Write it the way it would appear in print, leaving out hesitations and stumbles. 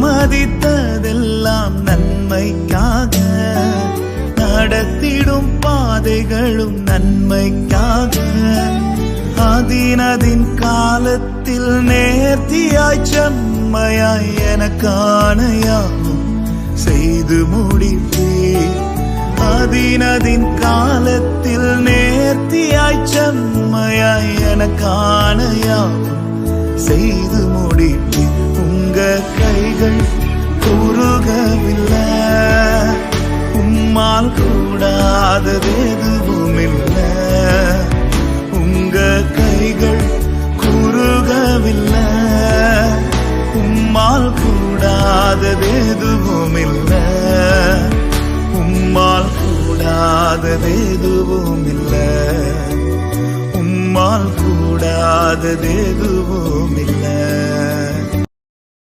அனுமதித்ததெல்லாம் நன்மைக்காக, நடத்திடும் பாதைகளும் நன்மைக்காக. அதினதின் காலத்தில் நேர்த்தியாய் செம்மையாய் எனக்கான யாவும் செய்து முடிப்பீர். அதினதின் காலத்தில் நேர்த்தியாய் செம்மையாய் எனக்கான யாவும் செய்து முடிப்பீர். உங்க கைகள் குறுகவில்லை, உம்மால் கூடாதது எதுவும் இல்லை. உங்க கைகள் குறுகவில்லை, உம்மால் கூடாதது எதுவும் இல்லை. உம்மால் கூடாதது எதுவும் இல்லை. உம்மால் கூடாதது எதுவும் இல்லை.